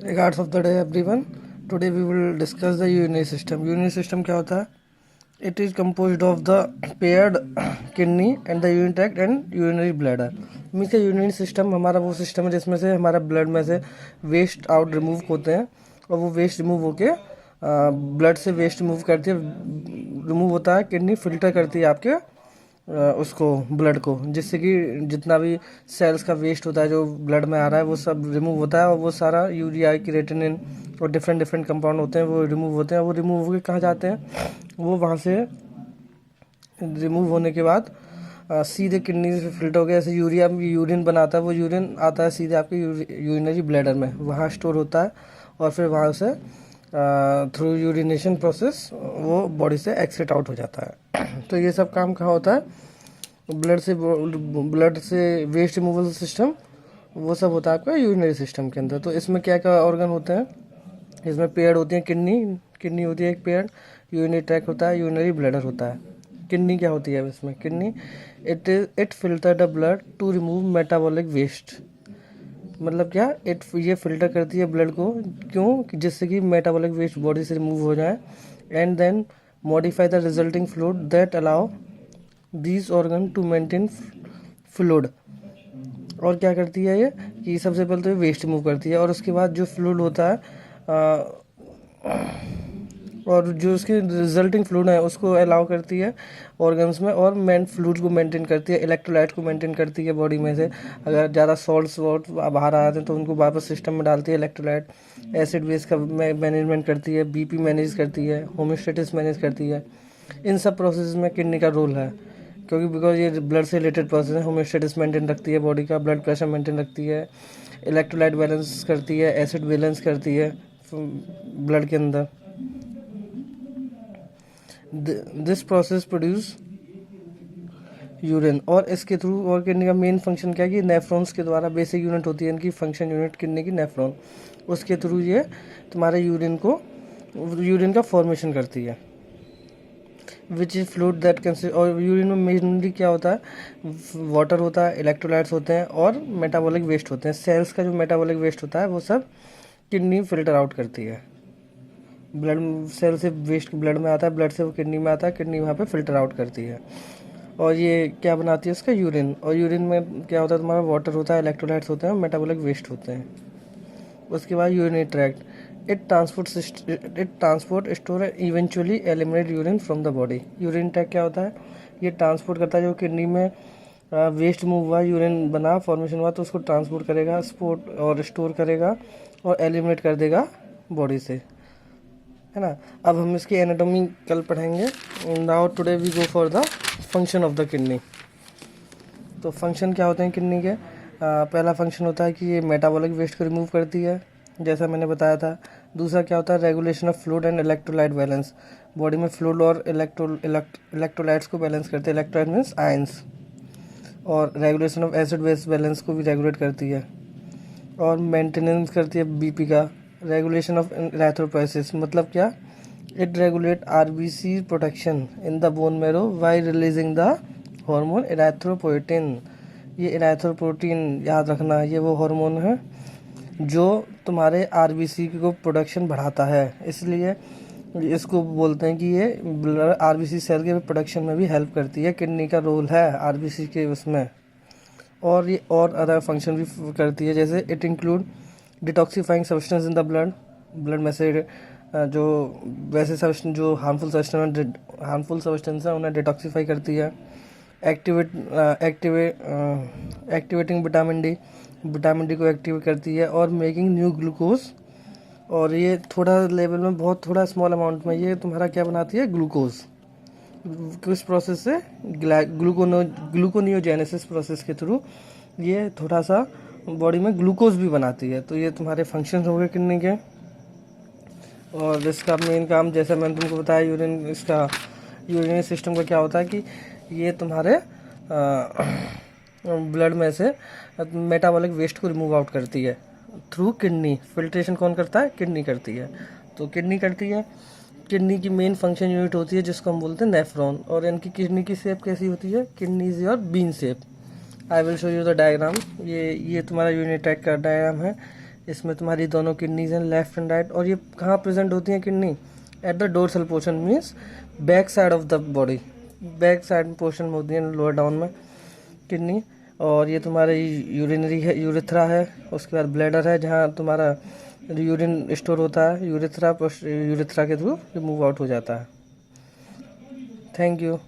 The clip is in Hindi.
Regards of the day, everyone. Today we will discuss the urinary system. Urinary system क्या होता है? It is composed of the paired kidney and the urinary tract and urinary bladder. Means urinary system हमारा वो सिस्टम है जिसमें से हमारा ब्लड में से वेस्ट आउट रिमूव होते हैं और वो वेस्ट रिमूव होके ब्लड से वेस्ट रिमूव करती है, रिमूव होता है, किडनी फिल्टर करती है आपके उसको ब्लड को, जिससे कि जितना भी सेल्स का वेस्ट होता है जो ब्लड में आ रहा है वो सब रिमूव होता है और वो सारा यूरिया क्रिएटिनिन और डिफरेंट डिफरेंट कंपाउंड होते हैं वो रिमूव होते हैं। वो रिमूव होकर कहाँ जाते हैं? वो वहाँ से रिमूव होने के बाद सीधे किडनी से फिल्टर हो गया। जैसे यूरिया यूरिन बनाता है, वो यूरिन आता है सीधे आपके यूरिनरी ब्लैडर में, वहाँ स्टोर होता है और फिर वहाँ से थ्रू यूरिनेशन प्रोसेस वो बॉडी से एक्सिट आउट हो जाता है। तो ये सब काम कहाँ होता है? ब्लड से वेस्ट रिमूवल सिस्टम वो सब होता है आपका यूरिनरी सिस्टम के अंदर। तो इसमें क्या क्या ऑर्गन होते हैं? इसमें पेड़ होती है, किडनी होती है एक पेड़, यूरिनरी ट्रैक होता है, यूरिनरी ब्लैडर होता है। किडनी क्या होती है इसमें? Kidney it filter the blood to remove metabolic waste. मतलब क्या? ये फिल्टर करती है ब्लड को, क्यों? जिससे कि मेटाबॉलिक वेस्ट बॉडी से रिमूव हो जाए and then modify the resulting fluid that allow these organ to maintain fluid. और क्या करती है ये कि सबसे पहले तो ये वेस्ट रिमूव करती है और उसके बाद जो फ्लूइड होता है और जो उसके रिजल्टिंग फ्लूइड है उसको अलाउ करती है ऑर्गन्स में और फ्लूइड को मेंटेन करती है, इलेक्ट्रोलाइट को मेंटेन करती है बॉडी में से। अगर ज़्यादा सॉल्ट्स वॉल्ट बाहर आ जाते हैं तो उनको वापस सिस्टम में डालती है इलेक्ट्रोलाइट। एसिड बेस का मैनेजमेंट करती है, बीपी मैनेज करती है, होम्योस्टेसिस मैनेज करती है। इन सब प्रोसेस में किडनी का रोल है, क्योंकि बिकॉज ये ब्लड से रिलेटेड प्रोसेस है। होम्योस्टेसिस मेंटेन रखती है बॉडी का, ब्लड प्रेशर मेंटेन रखती है, इलेक्ट्रोलाइट बैलेंस करती है, एसिड बैलेंस करती है ब्लड के अंदर। This process produce urine. और इसके थ्रू और किडनी का मेन फंक्शन क्या है कि नेफ्रॉन्स के द्वारा, बेसिक यूनिट होती है इनकी फंक्शन यूनिट किडनी की नेफ्रॉन, उसके थ्रू ये तुम्हारे यूरिन का फॉर्मेशन करती है, which is fluid that can. और यूरिन में मेनली क्या होता है? वाटर होता है, इलेक्ट्रोलाइट्स होते हैं और मेटाबॉलिक वेस्ट होते हैं। सेल्स का जो मेटाबॉलिक वेस्ट होता है वो सब किडनी फिल्टर आउट करती है। ब्लड सेल से वेस्ट ब्लड में आता है, ब्लड से वो किडनी में आता है, किडनी वहाँ पे फिल्टर आउट करती है और ये क्या बनाती है? उसका यूरिन। और यूरिन में क्या होता है? तुम्हारा वाटर होता है, इलेक्ट्रोलाइट्स होते हैं और मेटाबॉलिक वेस्ट होते हैं। उसके बाद urinary tract, it transport store eventually eliminate urine from the body. Urine tract क्या होता है? ये ट्रांसपोर्ट करता है जो किडनी में वेस्ट मूव हुआ, यूरिन बना, फॉर्मेशन हुआ, तो उसको ट्रांसपोर्ट करेगा, स्पोर्ट और स्टोर करेगा और एलिमिनेट कर देगा बॉडी से, है ना। अब हम इसकी एनाटॉमी कल पढ़ेंगे। Now today we go for the function of the kidney. तो फंक्शन क्या होते हैं किडनी के? पहला फंक्शन होता है कि ये मेटाबॉलिक वेस्ट को रिमूव करती है, जैसा मैंने बताया था। दूसरा क्या होता है? Regulation of fluid and electrolyte balance. Body में फ्लूइड और इलेक्ट्रोलाइट्स को बैलेंस करती है। Electrolyte means ions. और regulation of acid base balance को भी रेगुलेट करती है और मेंटेनेंस करती है बीपी का। रेगुलेशन ऑफ इरेथ्रोपोएसिस मतलब क्या? It regulate RBC protection in the bone marrow by releasing the hormone erythropoietin. ये इरेथ्रोपोएटिन याद रखना, ये वो हार्मोन है जो तुम्हारे आरबीसी को प्रोडक्शन बढ़ाता है, इसलिए इसको बोलते हैं कि ये आरबीसी सेल के प्रोडक्शन में भी हेल्प करती है। किडनी का रोल है आरबीसी के उसमें। और ये और अदर फंक्शन भी करती है, जैसे it include detoxifying substance in the blood में से जो वैसे सब्सटेंस जो हार्मफुल सब्सटेंस है उन्हें डिटॉक्सीफाई करती है। एक्टिवेटिंग विटामिन डी को एक्टिवेट करती है और मेकिंग न्यू ग्लूकोज। और ये थोड़ा लेवल में, बहुत थोड़ा स्मॉल अमाउंट में ये तुम्हारा क्या बनाती है? ग्लूकोज। किस प्रोसेस से? ग्लूकोनियोजेनेसिस प्रोसेस के थ्रू ये थोड़ा सा बॉडी में ग्लूकोज भी बनाती है। तो ये तुम्हारे फंक्शंस हो गए किडनी के। और इसका मेन काम, जैसा मैंने तुमको बताया, यूरिनरी सिस्टम का क्या होता है कि ये तुम्हारे ब्लड में से मेटाबॉलिक वेस्ट को रिमूव आउट करती है थ्रू किडनी। फिल्ट्रेशन कौन करता है? किडनी करती है। तो किडनी करती है। किडनी की मेन फंक्शन यूनिट होती है जिसको हम बोलते हैं नेफ्रॉन। और इनकी किडनी की शेप कैसी होती है? Kidney is your bean shape. I will show you the diagram. ये तुम्हारा यूरिनरी ट्रैक्ट का डायग्राम है। इसमें तुम्हारी दोनों किडनीज हैं, लेफ्ट एंड राइट। और ये कहाँ प्रेजेंट होती हैं kidney? At the dorsal portion, means back side of the body, back side portion में होती है, लोअर डाउन में किडनी। और ये तुम्हारी यूरिनरी है, यूरिथ्रा है, उसके बाद ब्लैडर है जहाँ तुम्हारा यूरिन स्टोर होता है, यूरिथ्रा के थ्रू मूव आउट हो जाता है। Thank you.